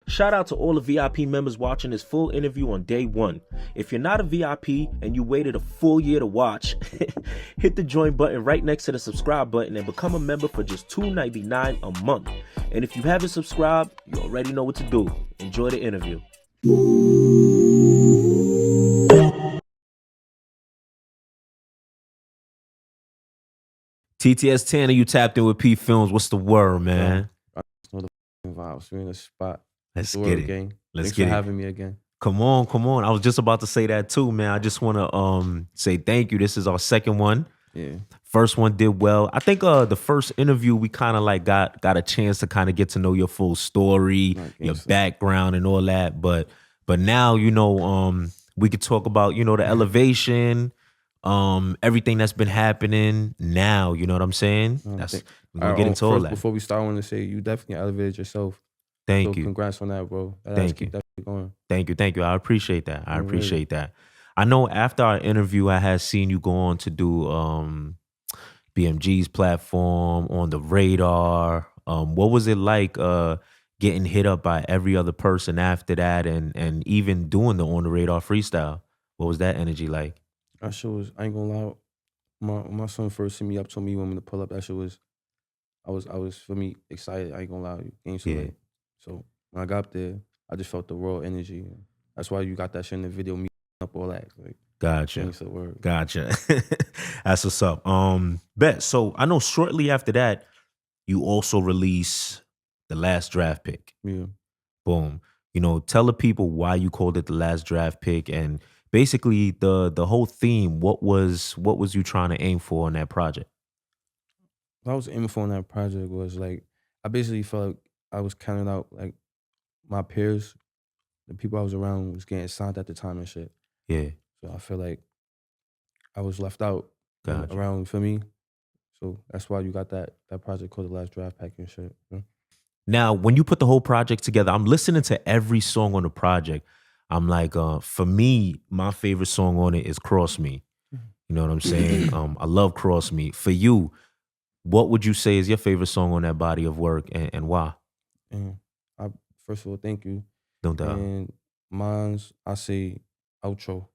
Shout out to all the VIP members watching this full interview on day one. If you're not a VIP and you waited a full year to watch, hit the join button right next to the subscribe button and become a member for just $2.99 a month. And if you haven't subscribed, you already know what to do. Enjoy the interview. TTS Tana, you tapped in with PPhilms. What's the word, man? I just know the vibes. We're in the spot. Let's get it. Gang. Thanks for having me again. Come on. I was just about to say that too, man. I just want to say thank you. This is our second one. Yeah. First one did well. I think the first interview we kind of like got a chance to kind of get to know your full story, your background and all that. But now, we could talk about, the elevation, everything that's been happening now, you know what I'm saying? We're gonna get into all that. Before we start, I want to say you definitely elevated yourself. Thank you. Congrats on that, bro. Thank you. Keep that going. Thank you. I appreciate that. That. I know after our interview, I had seen you go on to do BMG's platform, on the radar. What was it like getting hit up by every other person after that, and even doing the On the Radar freestyle? What was that energy like? That shit was, I ain't gonna lie, my son first sent me up, told me he wanted me to pull up. That shit was, I was for me excited. I ain't gonna lie, game so late. So when I got up there, I just felt the raw energy. That's why you got that shit in the video, me up all that. Like, Gotcha. That's what's up. Bet. So I know shortly after that, you also release the last draft pick. Yeah. Boom. Tell the people why you called it the last draft pick, and basically the whole theme. What was you trying to aim for on that project? What I was aiming for on that project was like, I basically felt like I was counting out like my peers, the people I was around was getting signed at the time and shit. Yeah. So I feel like I was left out Gotcha. around for me. So that's why you got that project called the last draft pack and shit. Yeah? Now, when you put the whole project together, I'm listening to every song on the project. I'm like, for me, my favorite song on it is Cross Me. You know what I'm saying? I love Cross Me. For you, what would you say is your favorite song on that body of work, and why? First of all, thank you. No doubt. And mine's, I say Outro.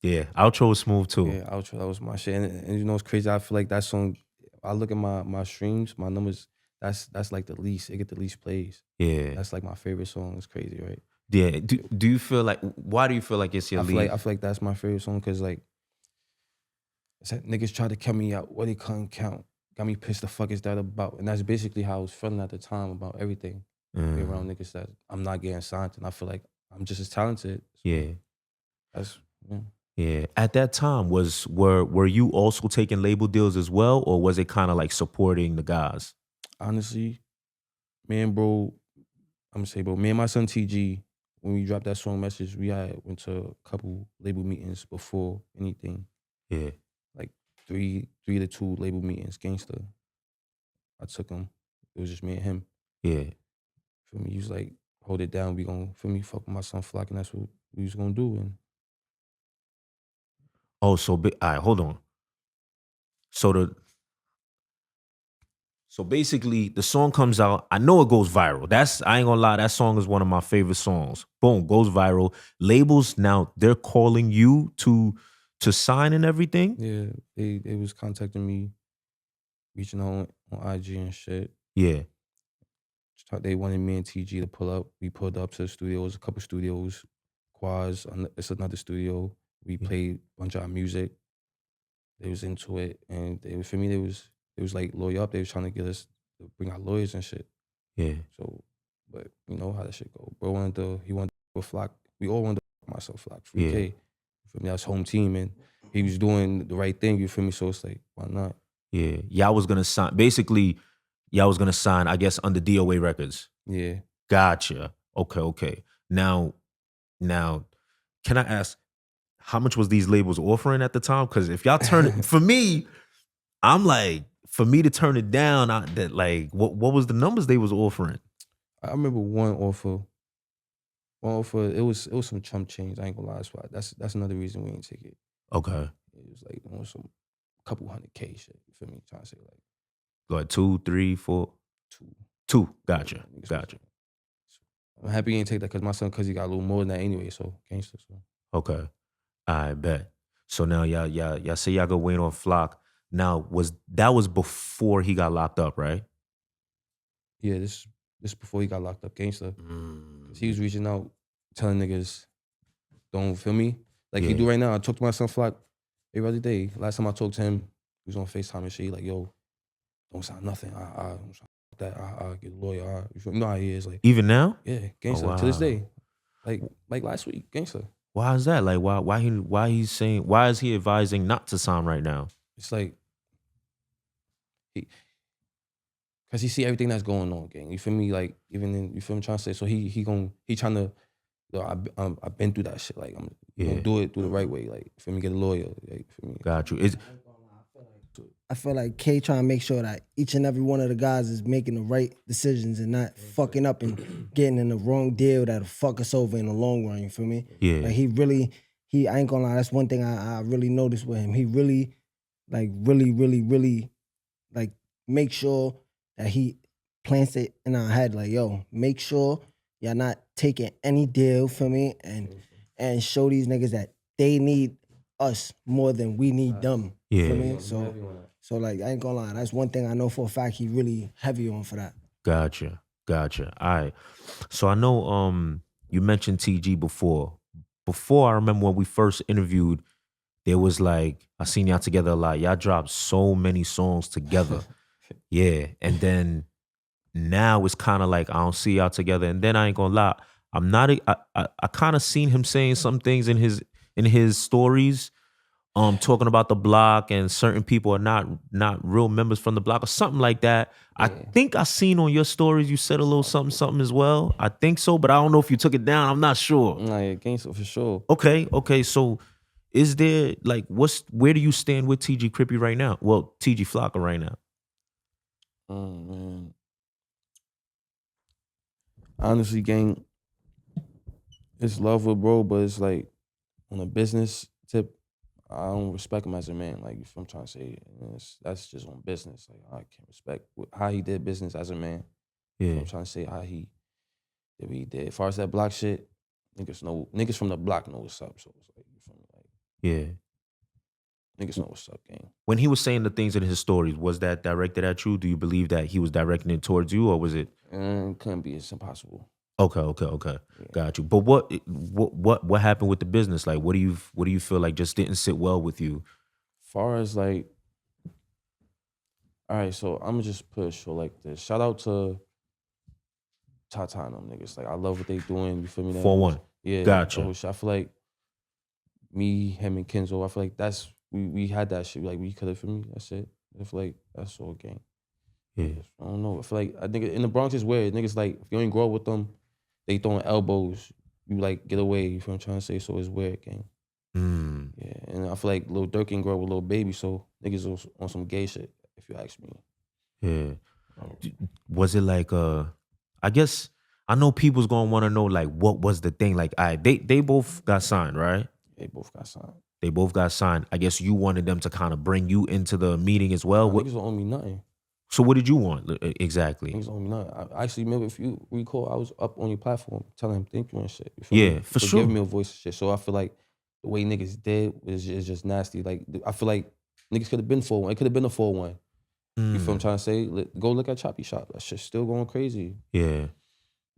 Yeah, Outro is smooth too. Yeah, Outro, that was my shit. And it's crazy, I feel like that song, I look at my streams, my numbers, that's like the least, it get the least plays. Yeah. That's like my favorite song. It's crazy, right? Yeah. Do you feel like, why do you feel like it's your lead? I feel like that's my favorite song because like, it's like niggas tried to cut me out, what they couldn't count. Got me pissed, the fuck is that about? And that's basically how I was feeling at the time about everything. Be around niggas that I'm not getting signed, and I feel like I'm just as talented. So Yeah. At that time, were you also taking label deals as well, or was it kind of like supporting the guys? Honestly, me and my son TG, when we dropped that song Message, we went to a couple label meetings before anything. Yeah. Like 3 to 2 label meetings, gangster. I took him. It was just me and him. Yeah. For me, he was like, hold it down. We gonna, for me, fuck with my son Flock, and that's what we was gonna do. And all right, hold on. So basically, the song comes out. I know it goes viral. I ain't gonna lie. That song is one of my favorite songs. Boom, goes viral. Labels now, they're calling you to sign and everything. Yeah, they was contacting me, reaching out on IG and shit. Yeah. They wanted me and TG to pull up. We pulled up to the studios, a couple studios, Quaz. It's another studio. We played a bunch of our music. They was into it, and for me, they was like lawyer up. They was trying to get us to bring out lawyers and shit. Yeah. So, but you know how that shit go. Bro he wanted to Flock. We all wanted to myself Flock. 3K. You feel me? That's home team, and he was doing the right thing. You feel me? So it's like, why not? Yeah. Y'all was gonna sign. Basically, y'all was gonna sign, I guess, under DOA Records. Yeah. Gotcha. Okay. Now, can I ask, how much was these labels offering at the time? Because if y'all turn it, for me, I'm like, for me to turn it down, what was the numbers they was offering? I remember one offer. It was some chump change. I ain't gonna lie. That's another reason we ain't take it. Okay. It was like on some couple $100K shit. You feel me? Trying to say like 2, 3, 4. 2. Gotcha. I'm happy he didn't take that because my son, because he got a little more than that anyway. So gangster. So. Okay, I bet. So now y'all say y'all go wait on Flock. Now that was before he got locked up, right? Yeah, this before he got locked up, gangster. Mm. He was reaching out, telling niggas, don't feel me like he Yeah. do right now. I talk to my son Flock every other day. Last time I talked to him, he was on FaceTime and shit. He like, yo, don't sound nothing. Don't sound that. I get a lawyer. You know how he is. Like, Even now? yeah, gangster. Oh, To this wow. day, like last week, gangster. Why is that? Like, why he's saying? Why is he advising not to sign right now? It's like because he see everything that's going on, gang. You feel me? Like even in, you feel me? Trying to say so he trying to. I've been through that shit. Like I'm gonna do it the right way. Like for me, get a lawyer. Like for me. Got you. I feel like K trying to make sure that each and every one of the guys is making the right decisions and not fucking up and getting in the wrong deal that'll fuck us over in the long run. You feel me? Yeah. Like I ain't gonna lie. That's one thing I really noticed with him. He really, like make sure that he plants it in our head. Like, yo, make sure y'all not taking any deal for me and show these niggas that they need us more than we need them. Yeah. Feel me? So like I ain't gonna lie, that's one thing I know for a fact he really heavy on for that. Gotcha. All right. So I know you mentioned TG before. Before, I remember when we first interviewed, there was like, I seen y'all together a lot. Y'all dropped so many songs together. Yeah. And then now it's kind of like I don't see y'all together. And then I ain't gonna lie, I kind of seen him saying some things in his stories, talking about the block and certain people are not real members from the block or something like that. I think I seen on your stories you said a little something as well. I think so, but I don't know if you took it down. I'm not sure. Nah, yeah, gangster for sure. Okay. So is there like where do you stand with TG Crippy right now? Well, TG Flockaa right now. Man. Honestly, gang, it's love with bro, but it's like on a business tip, I don't respect him as a man. Like, if I'm trying to say, that's just on business. Like, I can't respect how he did business as a man. Yeah. I'm trying to say how he did what he did. As far as that block shit, niggas from the block know what's up. So it's like, you feel me? Like, Yeah. niggas know what's up, gang. When he was saying the things in his stories, was that directed at you? Do you believe that he was directing it towards you, or was it? Couldn't be. It's impossible. Okay. Yeah. Got you. But what happened with the business? Like, what do you feel like just didn't sit well with you? Far as like, all right, so I'm gonna just put a show like this. Shout out to Tata and them niggas. Like, I love what they doing. You feel me? 4-1. Yeah. Gotcha. I feel like me, him, and Kenzo, I feel like that's we had that shit. Like, we could have, for me, that's it. I feel like that's all gang. Yeah. I don't know. I feel like, I think in the Bronx is weird. Niggas like, if you ain't grow up with them, they throwing elbows. You like get away. You feel what I'm trying to say? So it's weird, gang. Yeah, and I feel like Lil Durk can grow up with Lil Baby, so niggas on some gay shit, if you ask me. Yeah. Was it like I guess I know people's gonna want to know like what was the thing? Like they both got signed, right? They both got signed. They both got signed. I guess you wanted them to kind of bring you into the meeting as well. Niggas don't owe me nothing. So what did you want exactly? Niggas don't owe me nothing. I actually remember, if you recall, I was up on your platform telling him thank you and shit. You feel me? For sure. Giving me a voice and shit. So I feel like the way niggas did is just nasty. Like, I feel like niggas could have been 4-1. It could have been a 4-1. You feel what I'm trying to say? Go look at Choppy Shop. That shit's still going crazy. Yeah.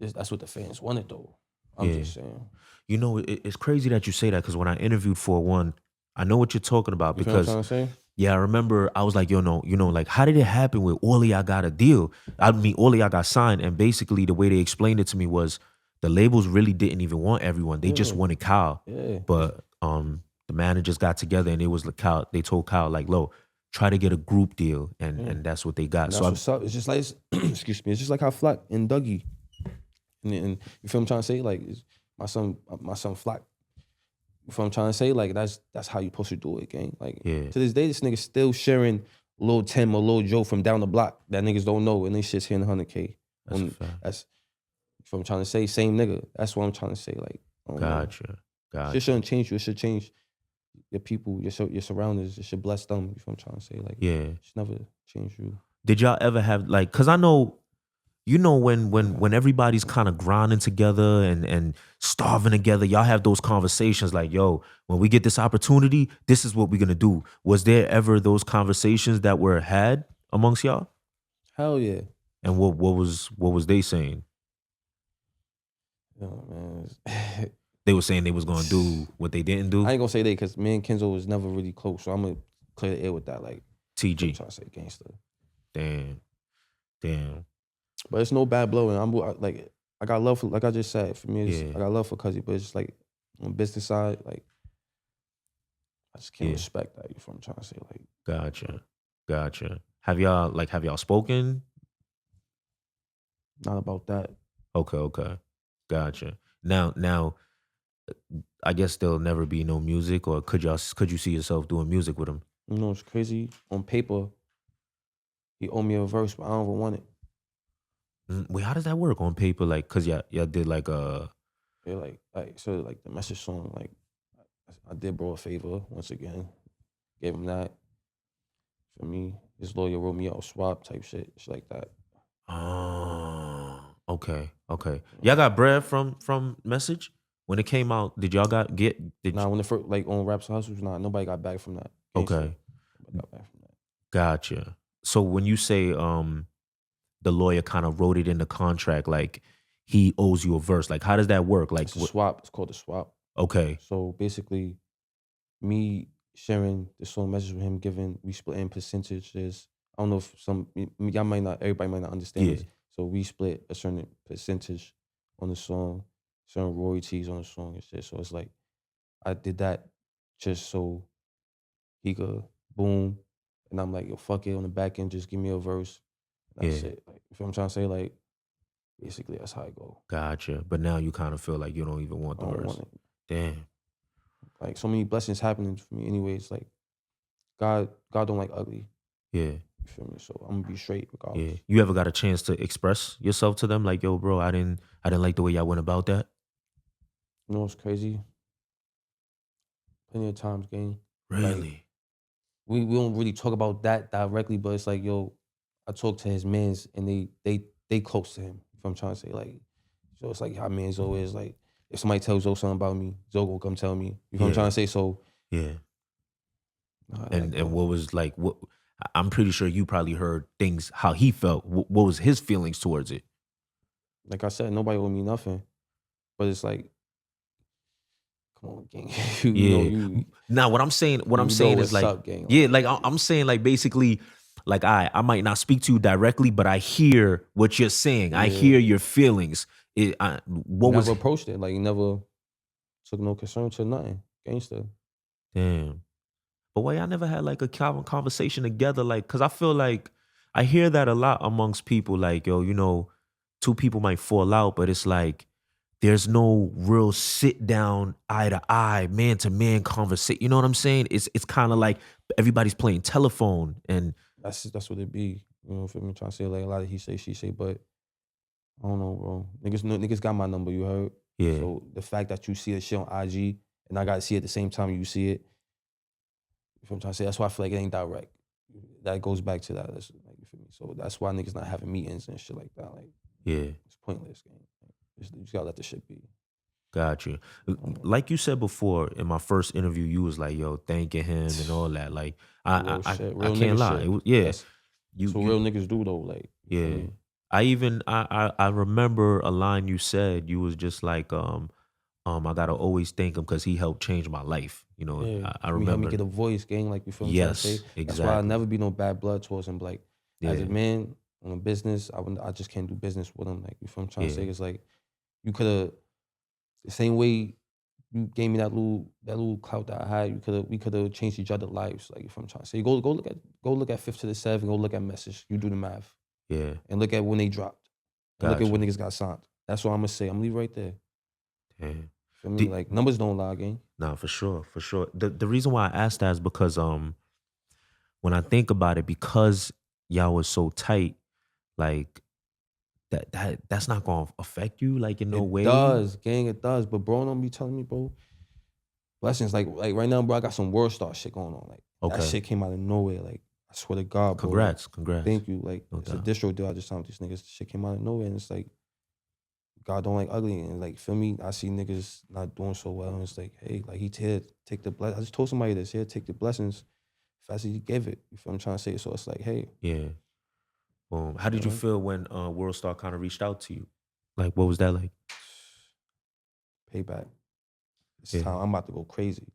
That's what the fans wanted, though. I'm just saying. You know, it's crazy that you say that, because when I interviewed 4-1, I know what you're talking about. You Because feel what I'm trying to say? yeah, I remember I was like, like, how did it happen with all of y'all got a deal? I mean, all of y'all got signed, and basically the way they explained it to me was the labels really didn't even want everyone. They just wanted Kyle. Yeah. But the managers got together and it was like Kyle. They told Kyle like, "Lo, try to get a group deal," and that's what they got. That's what's up. It's just like, excuse me. It's just like how Flock and Dougie, and you feel what I'm trying to say? Like, my son Flock. You feel what I'm trying to say? Like, that's how you supposed to do it, gang. Like, to this day, this nigga still sharing Lil Tim or Lil Joe from down the block that niggas don't know, and they shit's hitting 100K. That's a fact. That's what I'm trying to say. Same nigga. That's what I'm trying to say. Like, Gotcha. Shit shouldn't change you. It should change your people, your surroundings. It should bless them. You feel what I'm trying to say? Like, it should never change you. Did y'all ever have like? Cause I know you know when everybody's kind of grinding together and starving together, y'all have those conversations like, yo, when we get this opportunity, this is what we're gonna do. Was there ever those conversations that were had amongst y'all? Hell yeah. And what was they saying? Yo, man. They were saying they was gonna do what they didn't do. I ain't gonna say they because me and Kenzo was never really close, so I'm gonna clear the air with that. Like TG. I'm trying to say gangster. Damn. But it's no bad blow, and like I got love for, like I just said, for me, Yeah. I got love for Cuzzy, but it's just like on business side, like I just can't respect that. You feel what I'm trying to say? Like, Gotcha. Have y'all spoken? Not about that. Okay. Gotcha. Now, I guess there'll never be no music, or could you see yourself doing music with him? You know, it's crazy. On paper, he owed me a verse, but I don't even want it. Wait, how does that work on paper? Like, cause y'all did like a like the message song. Like, I did bro a favor once again, gave him that. For me, his lawyer wrote me out swap type shit like that. Oh, okay. Y'all got bread from Message when it came out. Did y'all When the first like on Raps Hustles, nobody got back from that. Okay, Nobody got back from that. Gotcha. So when you say the lawyer kind of wrote it in the contract, like he owes you a verse, like how does that work? Like it's a swap. It's called a swap. Okay. So basically, me sharing the song message with him, we split in percentages. I don't know if everybody might not understand this. So we split a certain percentage on the song, certain royalties on the song and shit. So it's like, I did that just so he could boom. And I'm like, yo, fuck it, on the back end, just give me a verse. That's it. Like, you feel what I'm trying to say? Like, basically, that's how I go. Gotcha. But now you kind of feel like you don't even want the verse. Damn. Like, so many blessings happening for me anyways. Like, God don't like ugly. Yeah. You feel me? So I'm gonna be straight regardless. Yeah. You ever got a chance to express yourself to them? Like, yo, bro, I didn't like the way y'all went about that? You know what's crazy? Plenty of times, gang. Really? Like, we don't really talk about that directly, but it's like, yo, I talk to his mans and they close to him. If I'm trying to say, like, so it's like how man Zoe is. Like, if somebody tells Zoe something about me, Zoe will come tell me. You know what I'm trying to say? So yeah. And what was like, what? I'm pretty sure you probably heard things how he felt. What was his feelings towards it? Like I said, nobody owed me nothing, but it's like, come on, gang. Now what I'm saying is like, up, gang. Like I'm saying, like, basically, like I might not speak to you directly, but I hear what you're saying. I hear your feelings. Never approached it. Like, you never took no concern to nothing. Gangster. Damn. But why y'all never had like a conversation together? Like, cause I feel like I hear that a lot amongst people. Like, yo, you know, two people might fall out, but it's like there's no real sit down, eye to eye, man to man conversation. You know what I'm saying? It's kind of like everybody's playing telephone, and that's what it be. You know, for me trying to say like a lot of he say, she say, but I don't know, bro. Niggas got my number. You heard? Yeah. So the fact that you see the shit on IG and I got to see it at the same time you see it. You feel what I'm trying to say? That's why I feel like it ain't direct. That goes back to that. That's, like, you feel me? So that's why niggas not having meetings and shit like that. Like, it's pointless, gang. You just gotta let the shit be. Got you. Like you said before in my first interview, you was like, yo, thanking him and all that. Like, I can't lie. It was, That's what real niggas do though. Like, I remember a line you said. You was just like, I gotta always thank him because he helped change my life. You know, I remember. He helped me get a voice, gang. Like, you feel what I'm trying to say? Exactly. That's why I never be no bad blood towards him. Like, as a man on a business, I just can't do business with him. Like, you feel what I'm trying to say? It's like, you could have, the same way you gave me that little clout that I had, we could have changed each other's lives. Like, if I'm trying to say, go look at 5th to the 7th, go look at Message. You do the math. Yeah. And look at when they dropped. And look at when niggas got signed. That's what I'm gonna say. I'm gonna leave right there. Damn. For me, like, numbers don't lie, gang. Nah, for sure. The reason why I asked that is because when I think about it, because y'all was so tight, like that's not gonna affect you, like, in no way. It does, gang, it does. But bro, don't be telling me, bro. Blessings, like right now, bro, I got some Worldstar shit going on. Like, that shit came out of nowhere. Like, I swear to God, bro. Congrats. Thank you. Like, No it's a doubt. distro deal I just signed with these niggas. Shit came out of nowhere, and it's like, God don't like ugly. And like, feel me? I see niggas not doing so well, and it's like, hey, like, he's here, take the blessings. I just told somebody this, here, take the blessings fast as he gave it. You feel what I'm trying to say? So it's like, hey. Yeah. How did you feel when Worldstar kind of reached out to you? Like, what was that like? Payback. It's Yeah. time. I'm about to go crazy.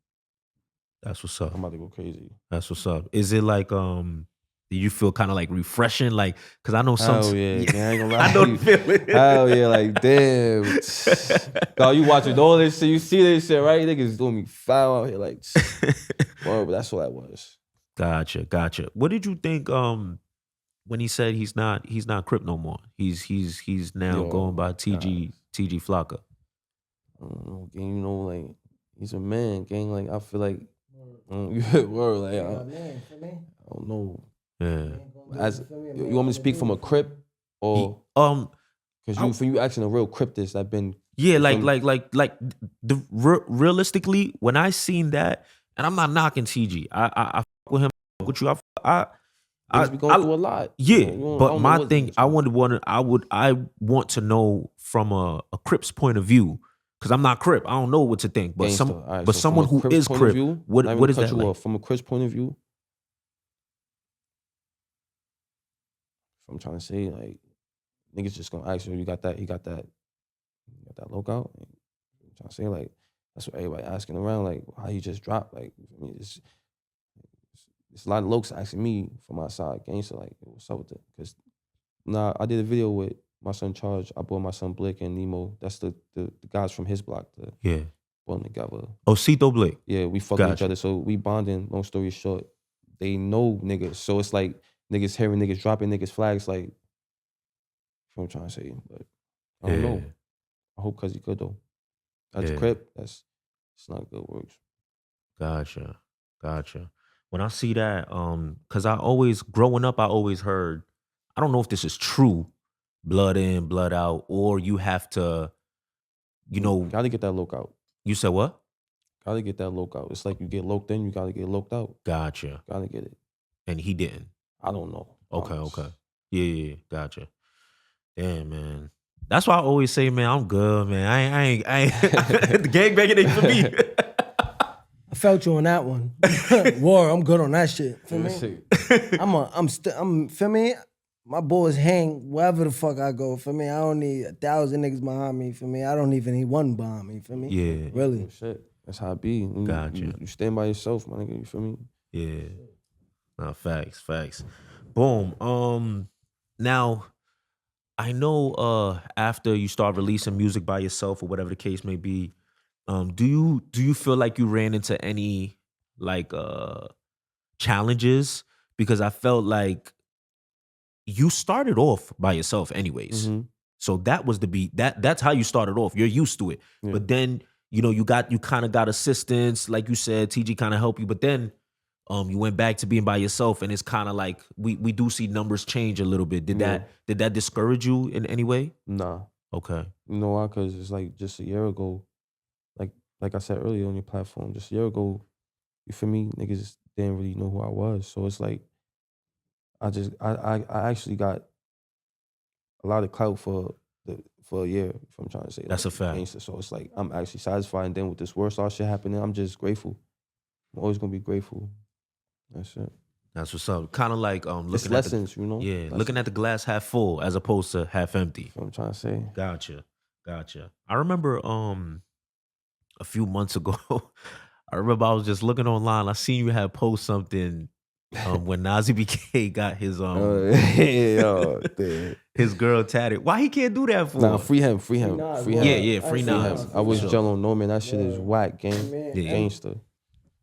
That's what's up. I'm about to go crazy. That's what's up. Is it like do you feel kind of like refreshing? Like, cause I know some. Hell yeah, man, I ain't gonna lie. I know the feeling. Hell yeah, like damn. Dog, you watching all this shit, you see this shit, right? Niggas doing me foul out here, like. Well, but that's what that was. Gotcha. What did you think when he said he's not Crip no more? He's now going by TG Flockaa. I don't know, gang, you know, like he's a man, gang. Like I feel like word, like I don't know. Yeah. As you want me to speak from a Crip or because you asking a real Criptist that been realistically, when I seen that, and I'm not knocking TG, I fuck with him, with you, I be going through a lot. Yeah, you know, but my thing, I want to know from a Crip's point of view, because I'm not Crip, I don't know what to think, but Gangster. someone who is Crip, what is that like? From a Crip's point of view, I'm trying to say, like, niggas just gonna ask you, you got that lookout? I'm trying to say, like, that's what everybody asking around, like, how you just dropped? Like, I mean, it's a lot of lokes asking me from my side, gangster, like, what's up with it? Because I did a video with my son Charge. I brought my son Blick and Nemo. That's the guys from his block. Yeah. Brought them together. Oh, Cito Blick. Yeah, we fucking each other. So we bonding. Long story short, they know niggas. So it's like niggas hearing niggas dropping niggas flags. Like, that's what I'm trying to say. But I don't know. I hope because he could though. That's Crip. It's not good works. Gotcha. When I see that, because growing up, I always heard, I don't know if this is true, blood in, blood out, or you have to, Gotta get that loke out. You said what? Gotta get that loke out. It's like you get loked in, you gotta get loked out. Gotcha. Gotta get it. And he didn't? I don't know. Okay. Yeah, gotcha. Damn, man. That's why I always say, man, I'm good, man. I ain't the gangbanging ain't for me. I felt you on that one. War, I'm good on that shit. Feel me? I'm feel me? My boys hang wherever the fuck I go. For me, I don't need 1,000 niggas behind me. For me, I don't even need one behind me. For me, Yeah, really. Shit, that's how it be. Gotcha. You stand by yourself, my nigga. You feel me? Yeah. No, facts. Boom. Now, I know after you start releasing music by yourself or whatever the case may be, do you feel like you ran into any like challenges? Because I felt like you started off by yourself anyways. Mm-hmm. So that was the beat. That's how you started off. You're used to it. Yeah. But then, you kind of got assistance, like you said, TG kind of helped you, but then you went back to being by yourself, and it's kind of like we do see numbers change a little bit. Did that discourage you in any way? Nah. Okay. You know why? Because it's like just a year ago, like I said earlier on your platform, just a year ago, you feel me? Niggas didn't really know who I was. So it's like I actually got a lot of clout for a year, if I'm trying to say. That's like, a fact. Gangster. So it's like I'm actually satisfied. And then with this Worldstar shit happening, I'm just grateful. I'm always gonna be grateful. That's it. That's what's up. Kind of like looking it's at lessons, you know? Yeah, Lessons. looking at the glass half full as opposed to half empty. That's what I'm trying to say. Gotcha. I remember a few months ago, I was just looking online. I seen you had post something when Nas EBK got his his girl tatted. Why he can't do that for? Nah, free him. Yeah, free Nas. I wish Jello know, man. That shit is whack, gang. Yeah. Gangster.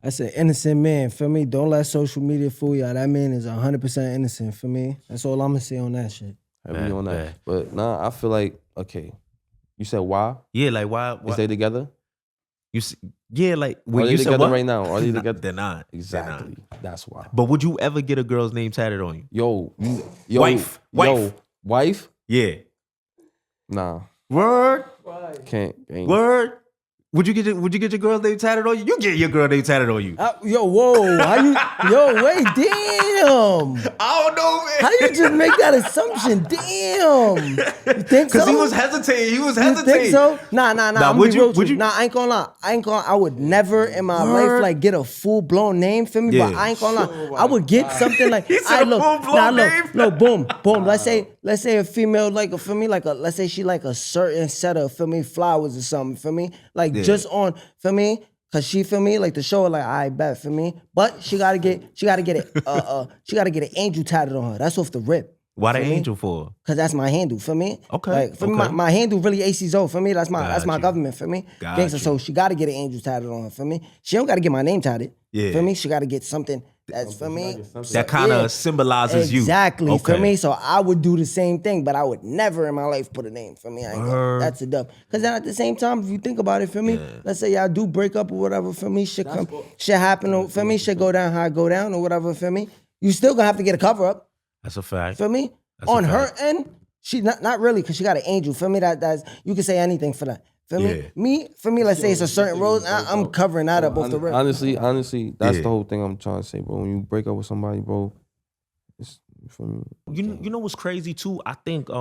That's an innocent man, feel me? Don't let social media fool y'all. That man is 100% innocent, for me. That's all I'm gonna say on that shit. Heavy on that. But nah, I feel like, okay. You said why? Yeah, like why? Is they together? Like when Are they you together said what? right now? Are they together? They're not. Exactly. They're not. That's why. But would you ever get a girl's name tatted on you? Yo, Wife. Yeah. Nah. Word. Can't. Ain't. Word. Would you get your girl name tatted on you? You get your girl name tatted on you. Yo, whoa, how you? Yo, wait, damn. I don't know, man. How you just make that assumption? Damn. You think so? Because he was hesitating. You think so? Nah. I'm would be real you? Nah, I ain't gonna lie. I would never in my life like get a full blown name for me. Yeah. But I ain't gonna lie. I would get something like He said a full-blown name? Look, boom. Let's say a female like for me like let's say she like a certain set of for me flowers or something for me like just on for me. Cause she feel me like the show like I bet for me, but she gotta get an angel tatted on her. That's off the rip. Why the angel for? Cause that's my handle for me. Okay. Like for me, my handle really AC Zoe for me. That's my government for me. Gangsta. So she gotta get an angel tatted on her for me. She don't gotta get my name tatted. Yeah. For me, she gotta get something that's for me. That kind of symbolizes you. Exactly for me. So I would do the same thing, but I would never in my life put a name for me. That's a dub. Cause then at the same time, if you think about it for me, let's say y'all do break up or whatever for me, shit happen for me, shit go down how I go down or whatever for me. You still gonna have to get a cover up. That's a fact. For me, That's on a her fact. end, she not really, cause she got an angel. For me, that's you can say anything for that. For me, let's say it's a certain rose. I'm covering that up off the rip. Honestly, that's the whole thing I'm trying to say, bro. When you break up with somebody, bro, it's for me. You know what's crazy too? I think I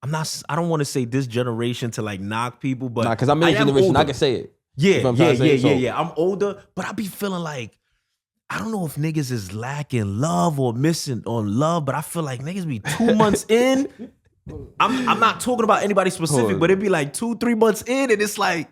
don't want to say this generation to like knock people, but Nah, cause I'm in this generation, older. I can say it. Yeah. I'm older, but I be feeling like I don't know if niggas is lacking love or missing on love, but I feel like niggas be 2 months in. I'm not talking about anybody specific, but it'd be like 2-3 months in, and it's like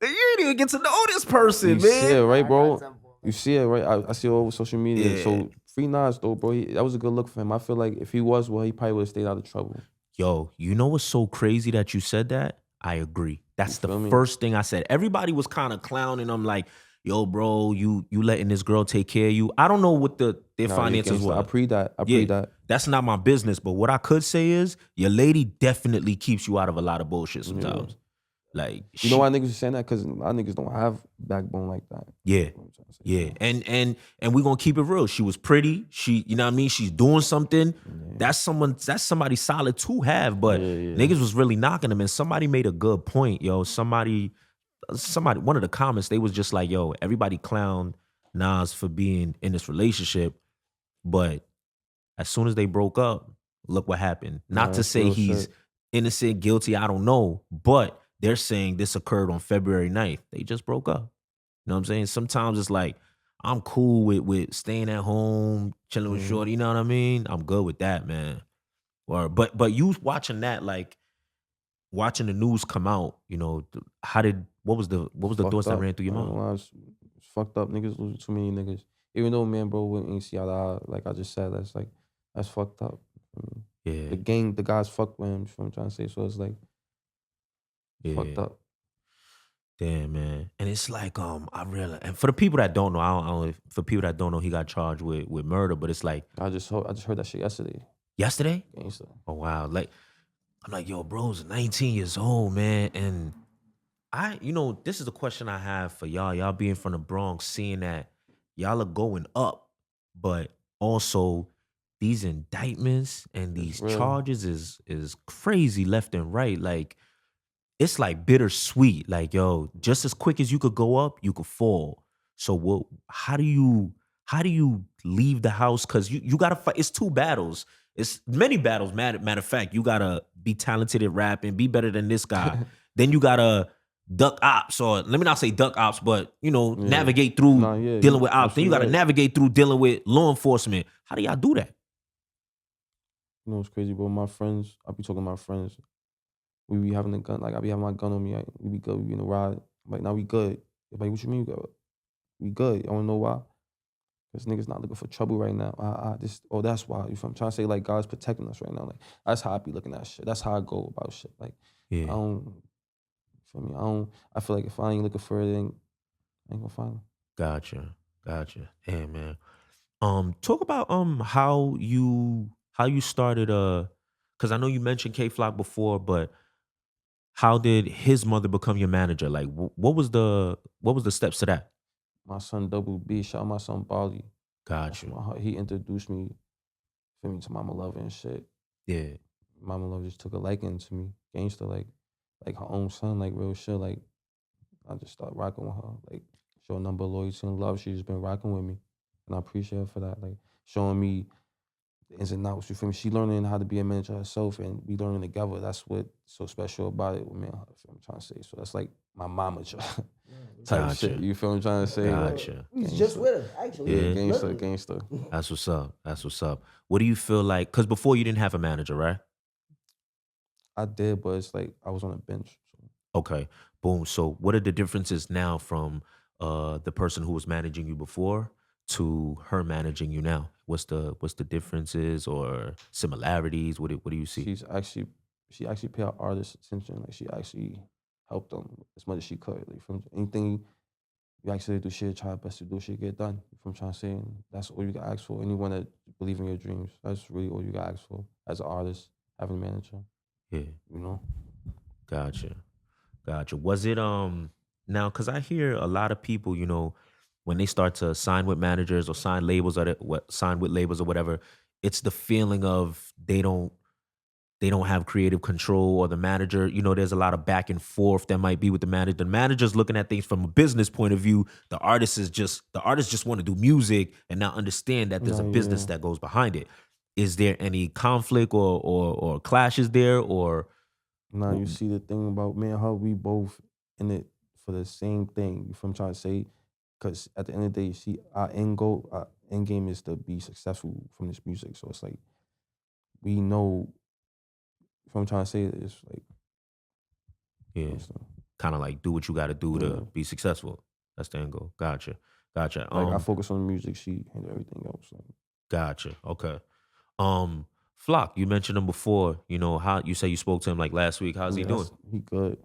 you didn't even get to know this person, You man. see it, right, bro? You see it, right? I see it all over social media. So free Nas, though, bro. That was a good look for him. I feel like if he was, well, he probably would have stayed out of trouble. Yo, you know what's so crazy that you said that? I agree. That's the first thing I said. Everybody was kind of clowning him like, yo, bro, you letting this girl take care of you. I don't know what their finances were. I pre that. That's not my business. But what I could say is your lady definitely keeps you out of a lot of bullshit sometimes. Like you know why niggas are saying that? Because a lot of niggas don't have backbone like that. Yeah. Yeah. And we're gonna keep it real. She was pretty. She, you know what I mean? She's doing something. Yeah. That's somebody solid to have. But niggas was really knocking them. And somebody made a good point, yo. Somebody, one of the comments, they was just like, yo, everybody clowned Nas for being in this relationship. But as soon as they broke up, look what happened. Not to say he's innocent, guilty, I don't know. But they're saying this occurred on February 9th. They just broke up. You know what I'm saying? Sometimes it's like, I'm cool with staying at home, chilling with shorty, you know what I mean? I'm good with that, man. But you watching that, like, watching the news come out, you know, what was the thoughts that ran through your mind? It's fucked up. Niggas losing too many niggas. Even though, man, bro, we ain't see eye to eye, like I just said, that's fucked up. Yeah. The guys fuck with him, you know what I'm trying to say? So it's like, fucked up. Damn, man. And it's like, I realize, and for the people that don't know, for people that don't know, he got charged with murder, but it's like. I just heard that shit yesterday. Yesterday? Gangsta. Oh, wow. Like, I'm like, yo, bro's 19 years old, man. And this is a question I have for y'all. Y'all being from the Bronx, seeing that y'all are going up, but also these indictments and these charges is crazy left and right. Like, it's like bittersweet. Like, yo, just as quick as you could go up, you could fall. So how do you leave the house? Cause you gotta fight. It's two battles. It's many battles. Matter of fact, you gotta be talented at rapping, be better than this guy. Then you gotta duck ops, or let me not say duck ops, but navigate through dealing with ops. Then you gotta navigate through dealing with law enforcement. How do y'all do that? You know, it's crazy, bro. My friends, I be talking to my friends. We be having a gun, like I be having my gun on me. Like, we be good, we be in the ride. I'm like, now we good. They're like, what you mean we good? I wanna know why. Because niggas not looking for trouble right now. That's why. I'm trying to say, like, God's protecting us right now. Like, that's how I be looking at shit. That's how I go about shit. Like, I feel like if I ain't looking for it, then I ain't gonna find it. Gotcha. Hey, man. Talk about how you started because I know you mentioned K-Flock before, but how did his mother become your manager? Like, what was the steps to that? My son Double B, shout out my son Bali. Gotcha. He introduced me, to Mama Love and shit. Yeah. Mama Love just took a liking to me, gangster, like her own son, like real shit, like I just started rocking with her, like showing number of loyalty and love. She's just been rocking with me, and I appreciate her for that. Like showing me the ins and outs. You feel me? She learning how to be a manager herself, and we learning together. That's what's so special about it with me and her. Feel I'm trying to say. So that's like my mama type shit. You feel what I'm trying to say? Gotcha. He's just with her, actually. Yeah, gangster, Literally. gangster. That's what's up. That's what's up. What do you feel like? Because before you didn't have a manager, right? I did, but it's like I was on a bench. So. Okay. Boom. So what are the differences now from the person who was managing you before to her managing you now? What's the differences or similarities? What do you see? She actually paid our artists attention. Like she actually helped them as much as she could. Like from anything you actually do shit, try her best to do shit, get done. From trying to say, and that's all you can ask for. Anyone that believe in your dreams, that's really all you can ask for as an artist, having a manager. Yeah. You know? Gotcha. Was it now? Because I hear a lot of people, you know, when they start to sign with managers or sign labels or sign with labels or whatever, it's the feeling of they don't have creative control, or the manager, you know, there's a lot of back and forth that might be with the manager. The manager's looking at things from a business point of view. The artist just want to do music and not understand that there's a business that goes behind it. Is there any conflict or clashes there, or? Nah, you see the thing about me and her, we both in it for the same thing. You feel what I'm trying to say? Because at the end of the day, our end game is to be successful from this music. So it's like, we know, if I'm trying to say, it's like, yeah, kind of like do what you got to do to be successful. That's the end goal. Gotcha. Like I focus on the music, she handle everything else. Like. Gotcha. Okay. Flock, you mentioned him before. You know how you say you spoke to him like last week. How's he doing? He good.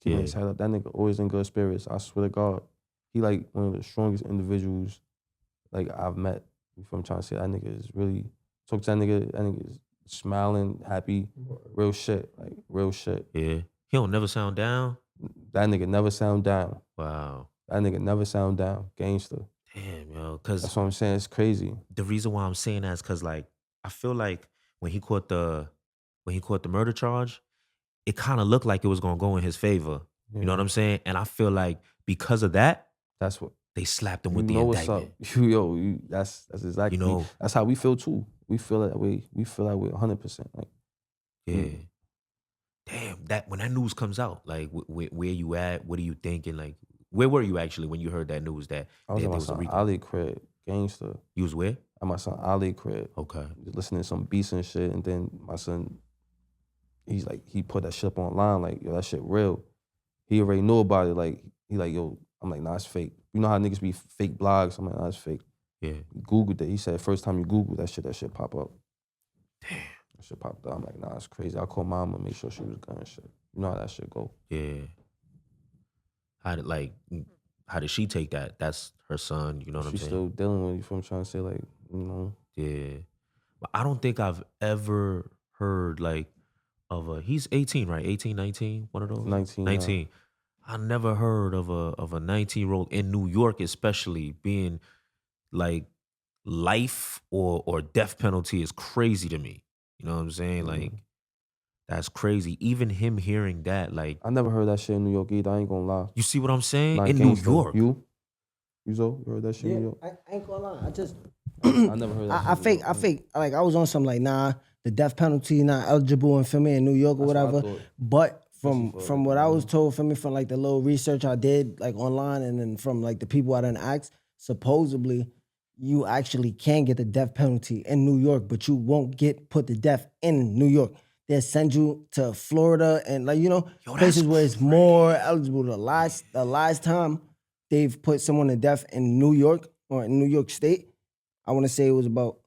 Keep his head up. That nigga always in good spirits. I swear to God, he like one of the strongest individuals like I've met. If I'm trying to say, that nigga is really talk to that nigga. That nigga is smiling, happy, real shit. Like real shit. Yeah, he don't never sound down. That nigga never sound down. Wow. That nigga never sound down. Gangster. Damn, yo. Cause that's what I'm saying. It's crazy. The reason why I'm saying that is because like I feel like when he caught the murder charge, it kind of looked like it was gonna go in his favor. Yeah. You know what I'm saying? And I feel like because of that, that's what they slapped him with the indictment. That's exactly. You know, that's how we feel too. We feel that way. We feel that way 100%. Like, yeah. Damn. That when that news comes out, like where you at? What are you thinking? Like, where were you actually when you heard that news? That I was at my son Ali crib, gangster. You was where? At my son Ali crib. Okay. Just listening to some beats and shit, and then my son, he's like, he put that shit up online, like, yo, that shit real. He already knew about it. Like, he like, yo, I'm like, nah, it's fake. You know how niggas be fake blogs? I'm like, nah, it's fake. Yeah. He Googled it. He said, first time you Google that shit pop up. Damn. That shit popped up. I'm like, nah, it's crazy. I called mama, make sure she was good and shit. You know how that shit go. Yeah. How did she take that? That's her son, you know what I'm saying? She's still dealing with it, you feel what I'm trying to say, like, you know. Yeah. But I don't think I've ever heard like of he's 18, right? 18, 19, one of those? 19. 19. I never heard of a 19-year-old in New York, especially being like life or death penalty is crazy to me. You know what I'm saying? Mm-hmm. Like, that's crazy. Even him hearing that, like, I never heard that shit in New York either. I ain't gonna lie. You see what I'm saying? Not in gangster. New York. You Zoe? You heard that shit in New York? I ain't gonna lie. I never heard that shit. I fake. Like, I was on some like, nah, the death penalty not eligible for me in New York or whatever. But from what I was told from like the little research I did like online, and then from like the people I done asked, supposedly you actually can get the death penalty in New York, but you won't get put to death in New York. They'll send you to Florida and like, you know, places where it's more eligible. The last time they've put someone to death in New York or in New York State, I want to say it was about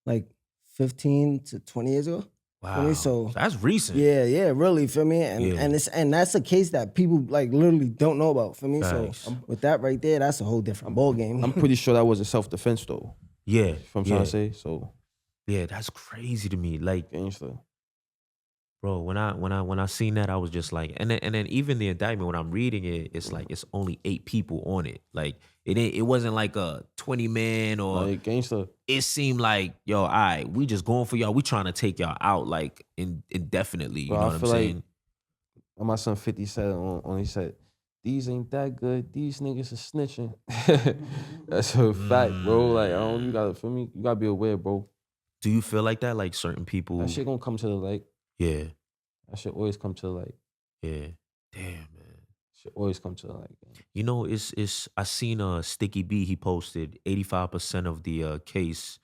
like 15 to 20 years ago. Wow. So that's recent. Yeah, really, feel me? And that's a case that people like literally don't know about, for me. Nice. So with that right there, that's a whole different ball game. I'm pretty sure that was a self-defense though. Yeah. If I'm trying to say. So yeah, that's crazy to me. Like, gangster. Bro, when I seen that, I was just like, and then even the indictment, when I'm reading it, it's like it's only 8 people on it. Like it wasn't like a 20-man or like gangster. It seemed like, yo, all right, we just going for y'all. We trying to take y'all out like indefinitely. You know what I'm saying? Like, my son 50 said he said these ain't that good. These niggas are snitching. That's a fact, bro. Like, you gotta, for me, you gotta be aware, bro. Do you feel like that? Like certain people? That shit gonna come to the light. Yeah. That shit always come to the light. Yeah. Damn, man. Shit always come to the light. Man. You know, it's. I seen Sticky B. He posted 85% of the case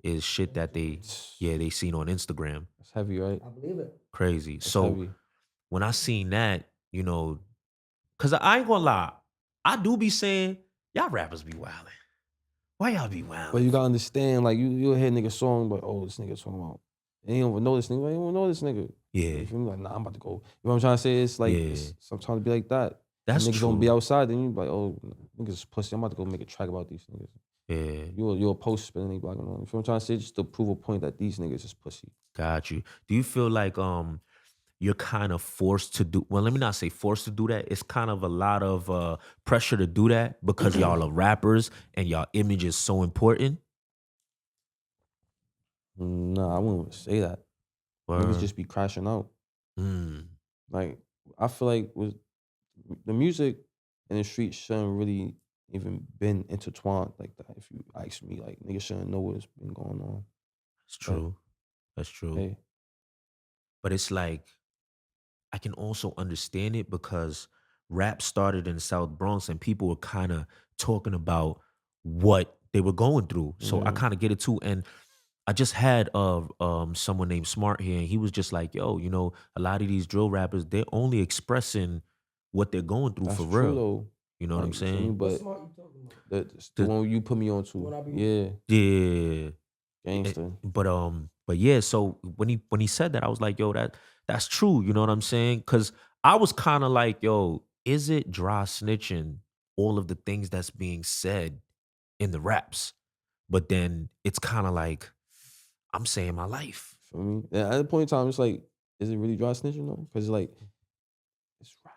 is shit that they seen on Instagram. That's heavy, right? I believe it. Crazy. That's so heavy. When I seen that, you know, cause I ain't gonna lie, I do be saying y'all rappers be wildin'. Why y'all be wildin'? But you gotta understand, like you'll hear nigga song, but this nigga talking about. They ain't even know this nigga. They ain't even know this nigga. Yeah. You feel me? Like, I'm about to go. You know what I'm trying to say? It's like sometimes it be like that. That's niggas true. Don't be outside, then you be like, niggas is pussy. I'm about to go make a track about these niggas. Yeah. You're a post spinning, they blocking on. You feel what I'm trying to say? Just to prove a point that these niggas is pussy. Got you. Do you feel like you're kind of forced to do, well, let me not say forced to do that. It's kind of a lot of pressure to do that because y'all are rappers and y'all image is so important? Nah, I wouldn't say that. Niggas just be crashing out. Like, I feel like with the music and the streets shouldn't really even been intertwined like that. If you ask me, like, niggas shouldn't know what's been going on. That's true. That's true. Hey. But it's like, I can also understand it because rap started in the South Bronx and people were kind of talking about what they were going through. So I kind of get it too. And I just had someone named Smart here, and he was just like, yo, you know, a lot of these drill rappers, they're only expressing what they're going through. That's for true, real. Though. You know what I'm saying? But the one you put me on to. Yeah. Gangster. But yeah, so when he said that, I was like, yo, that's true. You know what I'm saying? Because I was kind of like, yo, is it dry snitching all of the things that's being said in the raps? But then it's kind of like, I'm saying my life. For me, at that point in time, it's like, is it really dry snitching though? Because it's like, it's rap.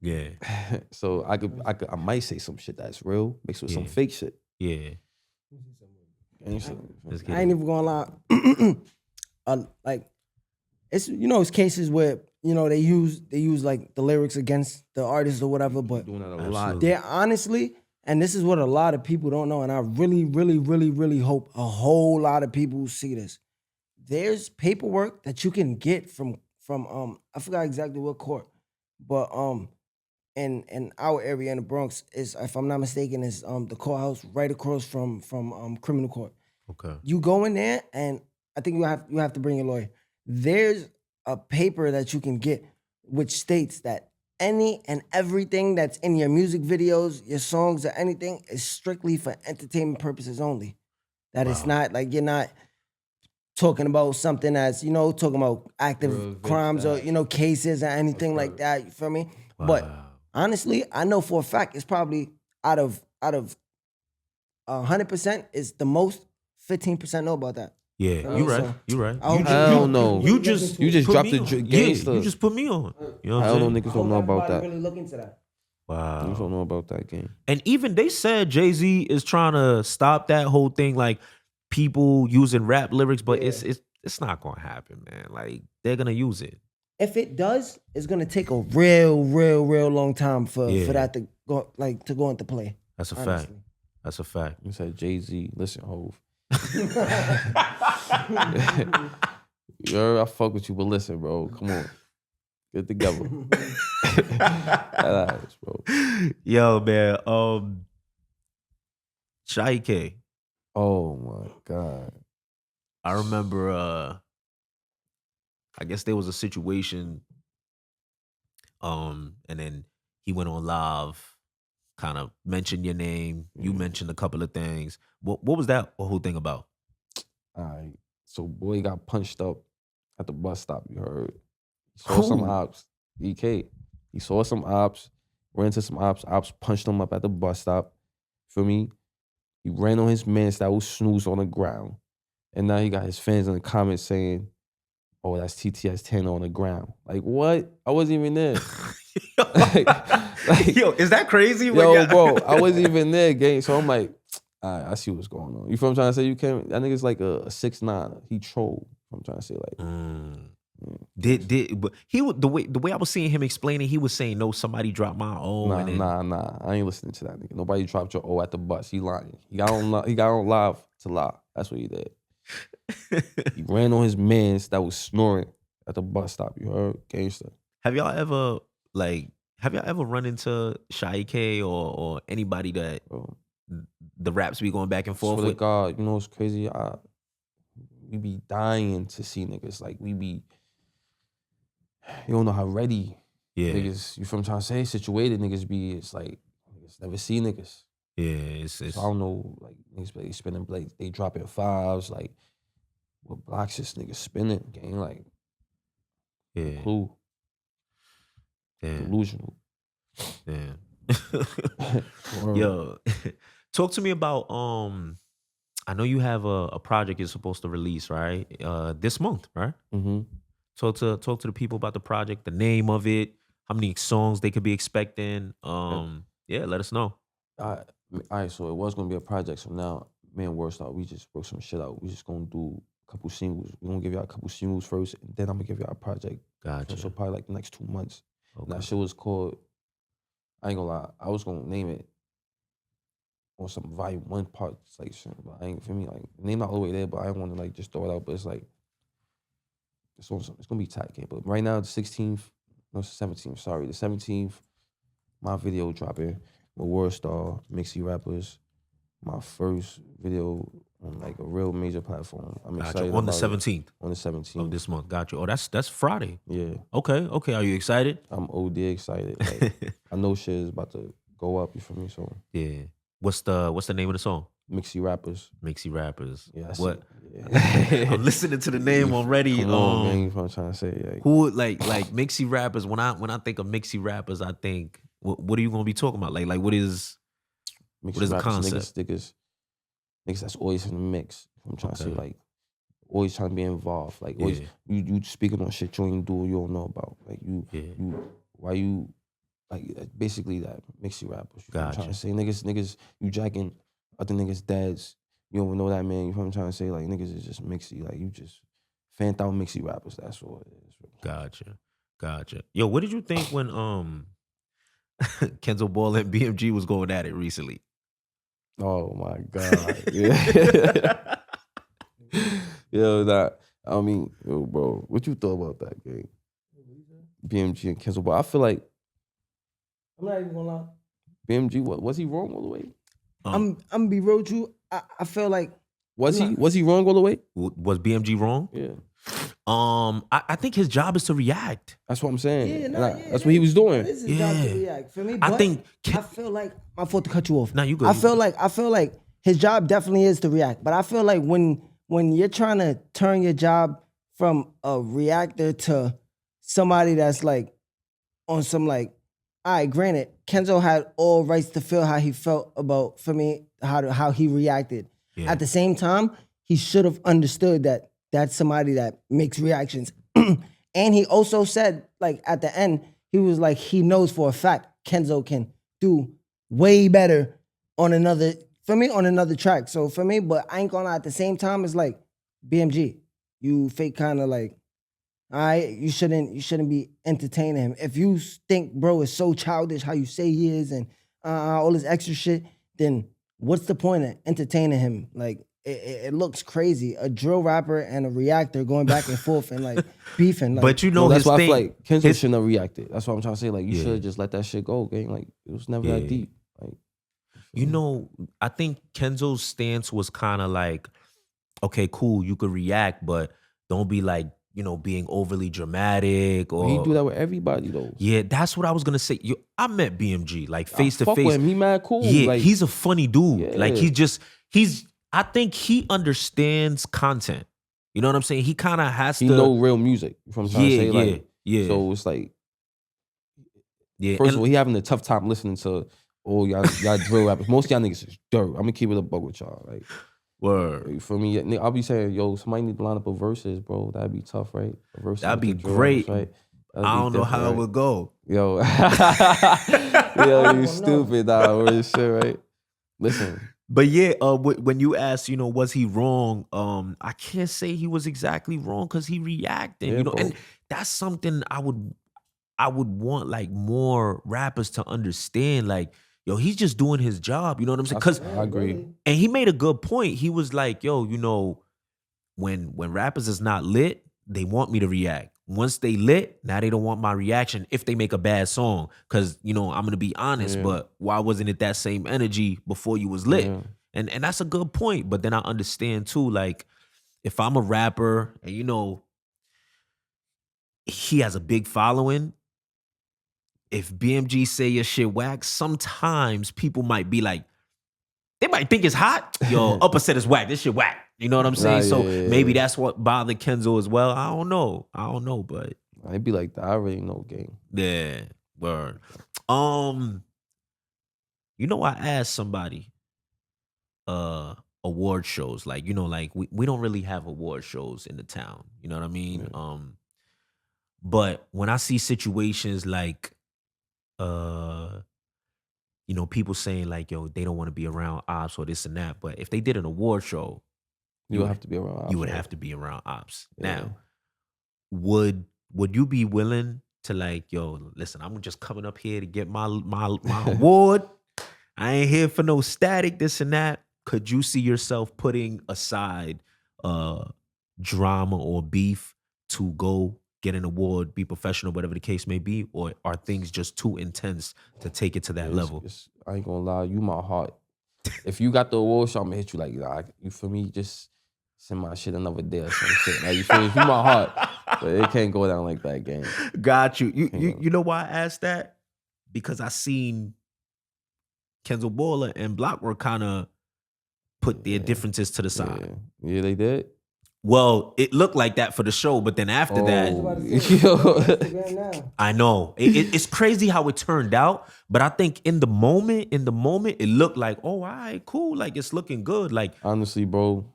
Yeah. So I might say some shit that's real, mixed with some fake shit. Yeah. I ain't even gonna lie. Like, it's, you know, it's cases where, you know, they use like the lyrics against the artist or whatever, but doing that a lot. They're honestly, and this is what a lot of people don't know, and I really, really, really, really hope a whole lot of people see this. There's paperwork that you can get from I forgot exactly what court, but in our area in the Bronx is, if I'm not mistaken, is the courthouse right across from criminal court. Okay. You go in there, and I think you have to bring your lawyer. There's a paper that you can get which states that any and everything that's in your music videos, your songs, or anything is strictly for entertainment purposes only. That it's not like, you're not talking about something that's, you know, talking about active crimes or, you know, cases or anything like that. You feel me? Wow. But honestly, I know for a fact it's probably out of 100% is the most 15% know about that. Yeah, you right. So, you right. Hell no. You just dropped the gangster. gangster. You just put me on. You know what I I'm don't know saying? niggas don't know about that. Really look into that. Wow. Niggas don't know about that game. And even they said Jay-Z is trying to stop that whole thing, like people using rap lyrics, but it's not gonna happen, man. Like, they're gonna use it. If it does, it's gonna take a real long time for that to go into play. That's a honestly. fact. That's a fact. You said Jay-Z, listen, Hov. I fuck with you, but listen, bro. Come on. Get together. Bro. Yo, man. Sha EK. Oh my God. I remember I guess there was a situation, and then he went on live, kind of mentioned your name. You mentioned a couple of things. What was that whole thing about? All right. So boy got punched up at the bus stop, you heard. He saw some ops. EK. He saw some ops, ran into some ops. Ops punched him up at the bus stop. For me, he ran on his mans that was snooze on the ground. And now he got his fans in the comments saying, oh, that's TTS Tana on the ground. Like, what? I wasn't even there. Yo, is that crazy? Yo, bro, I wasn't even there, gang. So I'm like, all right, I see what's going on. You feel what I'm trying to say? That nigga's like a 6'9". He trolled. I'm trying to say, like, But the way I was seeing him explaining, he was saying no, somebody dropped my O. Nah. I ain't listening to that nigga. Nobody dropped your O at the bus. He lying. He got on live to lie. That's what he did. He ran on his mans that was snoring at the bus stop. You heard? Gangster. Have y'all ever run into Sha EK or anybody that the raps be going back and forth Swear with? to God, you know what's crazy? We be dying to see niggas. Like you don't know how ready niggas. You from trying to say situated niggas be. It's like niggas never see niggas. Yeah, So I don't know. Like niggas be spinning blades. They dropping fives. Like what blocks this nigga spinning? Gang like clue. Delusional. Damn. Yo, talk to me about I know you have a project you're supposed to release, right? This month, right? Mm-hmm. Talk to the people about the project, the name of it, how many songs they could be expecting. Let us know. All right, so it was gonna be a project. So now, me and Worldstar, we just work some shit out. We just gonna do a couple singles. We're gonna give y'all a couple singles first, and then I'm gonna give y'all a project. Gotcha. So probably like the next 2 months. Okay. And that shit was called, I ain't gonna lie, I was gonna name it on some volume 1 parts, like shit, but I ain't, feel me, like, name not all the way there, but I want to like just throw it out, but it's like, it's gonna be tight, game. But right now, the 16th, no, it's the 17th, sorry, the 17th, my video dropping with Worldstar, Mixy Rappers, my first video on like a real major platform. I'm excited on the about 17th. On the 17th of this month. Got you. Oh, that's Friday. Yeah. Okay. Are you excited? I'm OD excited. Like, I know shit is about to go up. You feel me? So yeah. What's the name of the song? Mixy Rappers. Mixy Rappers. Yeah. What? Yeah. I'm listening to the name already. Come on, man. You know what I'm trying to say? Like, who like Mixy Rappers? When I think of Mixy Rappers, I think what are you gonna be talking about? Like what is the concept? Niggas that's always in the mix. I'm trying to say, like, always trying to be involved. Like, always you speaking on shit you ain't do, you don't know about. Like why you like basically that Mixy Rappers. You know what I'm trying to say? Niggas, you jacking other niggas' dads. You don't know that man. You know what I'm trying to say? Like, niggas is just mixy. Like, you just fanned out Mixy Rappers. That's all it is. Gotcha. Yo, what did you think when Kenzo Balla and BMG was going at it recently? Oh my God. Yeah. Yo, bro, what you thought about that game? BMG and Kenzo Balla. I feel like I'm not even gonna lie. BMG, was he wrong all the way? I'm gonna be real with you. I feel like was he wrong all the way? Was BMG wrong? Yeah. I think his job is to react. That's what I'm saying. That's what he was doing. This is his job to react. For me, but I feel like my fault to cut you off. Nah, you good. I feel like his job definitely is to react. But I feel like when you're trying to turn your job from a reactor to somebody that's like on some like, all right, granted, Kenzo had all rights to feel how he felt about, for me, how he reacted. Yeah. At the same time, he should have understood that that's somebody that makes reactions. And he also said, like, at the end, he was like, he knows for a fact Kenzo can do way better on another track. So for me, but I ain't gonna lie, at the same time, it's like, BMG, you fake kind of like, all right, you shouldn't be entertaining him. If you think bro is so childish how you say he is and all this extra shit, then what's the point of entertaining him? Like, it looks crazy. A drill rapper and a reactor going back and forth and like beefing. Like, but you know, that's why I feel like Kenzo shouldn't have reacted. That's what I'm trying to say. Like, you should have just let that shit go, gang. Like, it was never that deep. Like, you know, I think Kenzo's stance was kind of like, okay, cool, you could react, but don't be like, you know, being overly dramatic. Or he do that with everybody though. Yeah, that's what I was gonna say. I met BMG like face to face. With him. He mad cool. Yeah, like, he's a funny dude. Yeah. Like I think he understands content. You know what I'm saying? He kind of has he to know real music. From trying to say, like, yeah. So it's like, first of all, he having a tough time listening to all y'all drill rappers. Most of y'all niggas is dirt. I'm gonna keep it a bug with y'all. Like, word. For me, I'll be saying, yo, somebody need to line up a verses, bro. That'd be tough, right? A verse. That'd be great. Right? I don't know how it would go. Yo, yo, you stupid, dog. Real shit, right? Listen, But yeah, when you ask, you know, was he wrong? I can't say he was exactly wrong because he reacted, Yeah, you know, bro. and that's something I would want like more rappers to understand. Like, yo, he's just doing his job. You know what I'm saying? Because I agree. and he made a good point. He was like, yo, you know, when rappers is not lit, they want me to react. Once they lit, now they don't want my reaction if they make a bad song. Cause you know, I'm gonna be honest, Yeah. but why wasn't it that same energy before you was lit? Yeah. And that's a good point. But then I understand too, like, if I'm a rapper and you know he has a big following, if BMG say your shit whack, sometimes people might be like, they might think it's hot. Yo, Upper said it's whack. This shit whack. You know what I'm saying? Nah, So yeah. maybe that's what bothered Kenzo as well. I don't know, but It'd be like that. I already know, gang. yeah, word. You know, I asked somebody, award shows. Like, you know, like we don't really have award shows in the town. You know what I mean? Yeah. But when I see situations like, you know, people saying like, yo, they don't want to be around ops or this and that. But if they did an award show, You would have to be around. you would have to be around ops. Yeah. Now, would you be willing to like, yo, listen, I'm just coming up here to get my award. I ain't here for no static, this and that. Could you see yourself putting aside drama or beef to go get an award, be professional, whatever the case may be? Or are things just too intense to take it to that level? I ain't gonna lie, you my heart. If you got the award show, I'm gonna hit you like, you feel me? Just send my shit another day or some shit. Like, you feel me? You my heart. But it can't go down like that, gang. Got you. You know why I asked that? Because I seen Kenzo Balla and Blockwork kind of put their differences to the side. Yeah, they did. Well, it looked like that for the show, but then after that, I know it's crazy how it turned out. But I think in the moment, it looked like, oh, all right, cool, like it's looking good. Like honestly, bro,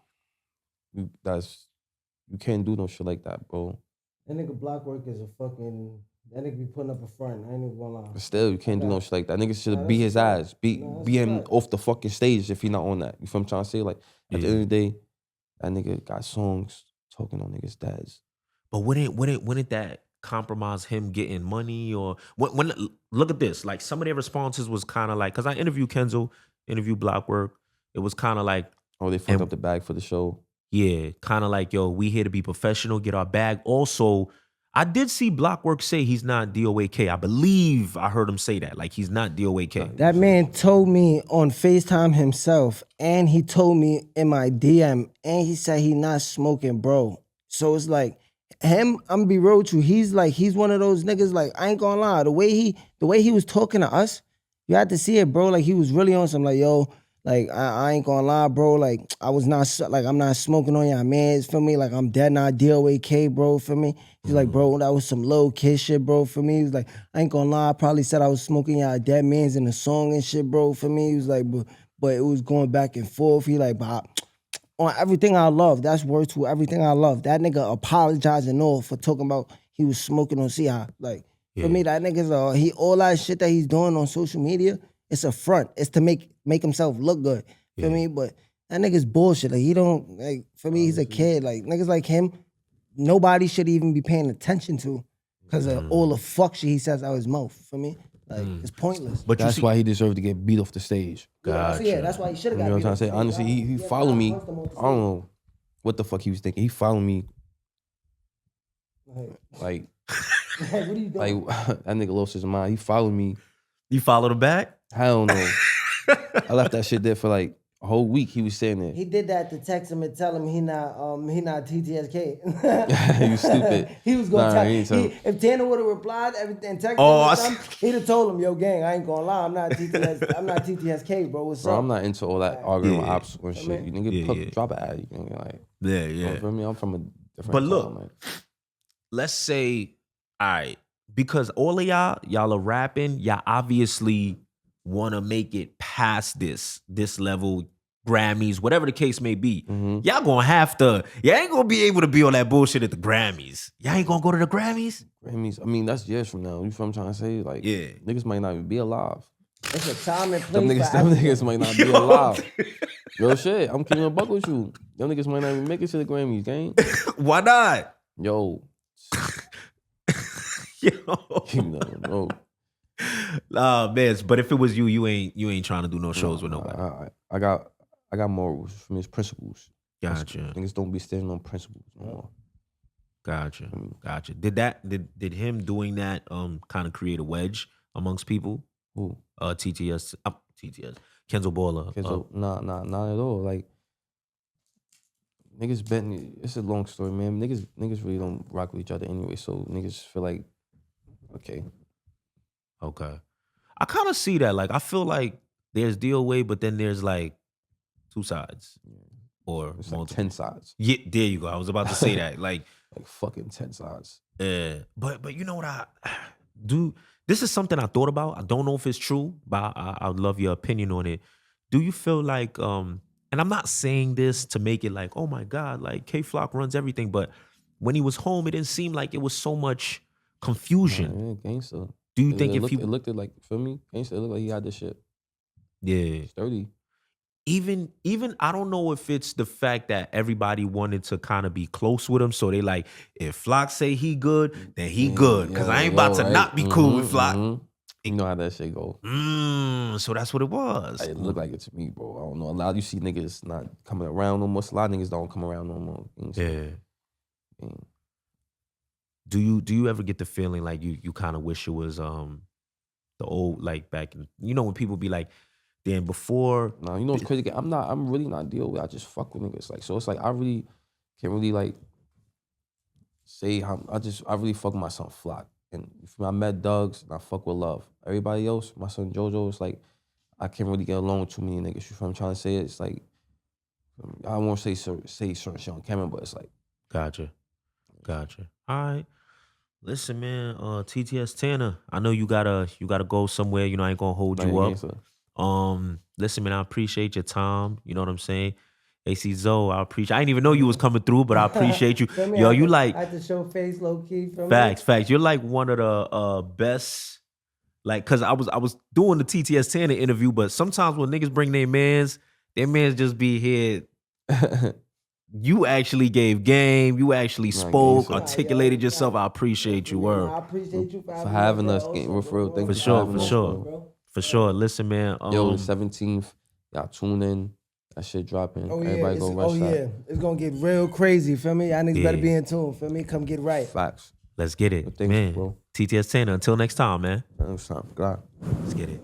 you can't do no shit like that, bro. That nigga Blockwork is a fucking. That nigga be putting up a front. I ain't even gonna lie. But still, you can't do no shit like that. Nigga should beat his ass. Beat him off the fucking stage if he not on that. You feel what I'm trying to say? Like, at the end of the day, that nigga got songs talking on niggas' dads. But wouldn't that compromise him getting money? Or when look at this, like some of their responses was kind of like, because I interviewed Kenzo, interviewed Blockwork, it was kind of like, oh, they fucked up the bag for the show. Yeah, kind of like, yo, we here to be professional, get our bag. Also, I did see Blockwork say he's not DOAK. I believe I heard him say that. Like, he's not DOAK. That man told me on FaceTime himself, and he told me in my DM, and he said he not smoking, bro. So it's like, him, I'm gonna be real with you. He's one of those niggas, like, I ain't gonna lie. The way he was talking to us, you had to see it, bro. Like, he was really on some, like, yo, like, I ain't gonna lie, bro. Like, I'm not smoking on y'all mans, for me. Like, I'm dead not DOAK, bro, for me. He's like, bro, that was some low kid shit, bro, for me. He was like, I ain't gonna lie, I probably said I was smoking y'all dead mans in the song and shit, bro, for me. He was like, but it was going back and forth. He like, but on everything I love, that's word to everything I love. That nigga apologizing all for talking about he was smoking on CI. Like, for me, that nigga's all that shit that he's doing on social media, it's a front. It's to make himself look good. Feel me? But that nigga's bullshit. Like, he don't, like, for me, he's a kid. Like, niggas like him, nobody should even be paying attention to because of all the fuck shit he says out his mouth. For me? Like, it's pointless. But that's why he deserved to get beat off the stage. Gotcha. Yeah, that's why he should have got You know beat what I'm trying to say? Honestly, he followed me. I don't know what the fuck he was thinking. He followed me. Like, what are you doing? like that nigga lost his mind. He followed me. You followed him back? Hell no. I left that shit there for like a whole week. He was saying that. He did that to text him and tell him he not TTSK. You stupid. He was gonna if Tana would have replied and texted him, he'd have told him, yo, gang, I ain't gonna lie, I'm not TTSK, bro. What's up? I'm not into all that arguing with ops and shit. You nigga drop an ad. You know, like, yeah. For me, I'm from a different. But look, let's say, all right, because all of y'all are rapping, y'all obviously want to make it past this level, Grammys, whatever the case may be. Y'all gonna have to, y'all ain't gonna be able to be on that bullshit at the Grammys. Y'all ain't gonna go to the Grammys? I mean, that's years from now. You feel what I'm trying to say? Like, niggas might not even be alive. It's a time and Them place. niggas might not be alive. Real shit. I'm keeping a buck with you. Them niggas might not even make it to the Grammys, gang. Why not? Yo. Yo. You never know. Man, but if it was you, you ain't trying to do no shows with nobody. I got morals from his principles. Gotcha. Niggas don't be standing on principles no more. Gotcha. Did him doing that kind of create a wedge amongst people? Who? TTS Kenzo Balla. Nah, not at all. Like niggas betting. It's a long story, man. Niggas really don't rock with each other anyway. So niggas feel like, okay. I kind of see that. Like I feel like there's DOA, but then there's like two sides, or It's multiple. like 10 sides. Yeah, there you go. I was about to say that. Like fucking 10 sides. Yeah, but you know what I do? This is something I thought about. I don't know if it's true, but I would love your opinion on it. Do you feel like, and I'm not saying this to make it like, oh my God, like K-Flock runs everything, but when he was home, it didn't seem like it was so much confusion. Yeah, gangster. Do you think it looked like, feel me? Gangster, it looked like he had this shit. Yeah. Sturdy. Even I don't know if it's the fact that everybody wanted to kind of be close with him, so they like, if Flock say he good, then he good, because I ain't about to not be cool with Flock. You know how that shit go. So that's what it was. It looked like it to me, bro. I don't know. A lot you see niggas not coming around no more. A lot of niggas don't come around no more. Yeah. Do you ever get the feeling like you kind of wish it was the old, like back in, you know, when people be like, then before. No, you know what's crazy? I'm really not deal with. I just fuck with niggas. Like, so it's like I really can't really like say how I really fuck with my son Flock. And I met Doug's and I fuck with Love. Everybody else, my son Jojo, it's like I can't really get along with too many niggas. You feel what I'm trying to say? It's like I won't say certain shit on camera, but it's like. Gotcha. All right. Listen, man, TTS Tana, I know you gotta go somewhere. You know, I ain't gonna hold you up. Listen, man, I appreciate your time. You know what I'm saying? AC Zoe, I didn't even know you was coming through, but I appreciate you. Yo, you like. I had to show face low key. Facts. You're like one of the best. Like, cause I was doing the TTS Tana interview, but sometimes when niggas bring their mans just be here. You actually gave game. You actually spoke, articulated yourself. I appreciate you, word. I appreciate you for having us. For real, for sure. Listen, man. Yo, the 17th, y'all tune in. That shit dropping. Oh, yeah. Everybody go rush that. Yeah, it's gonna get real crazy. Feel me? Y'all niggas better be in tune. Feel me? Come get right. Facts. Let's get it, Thanks, man. Bro. TTS Tana. Until next time, man. Next time. God. Let's get it.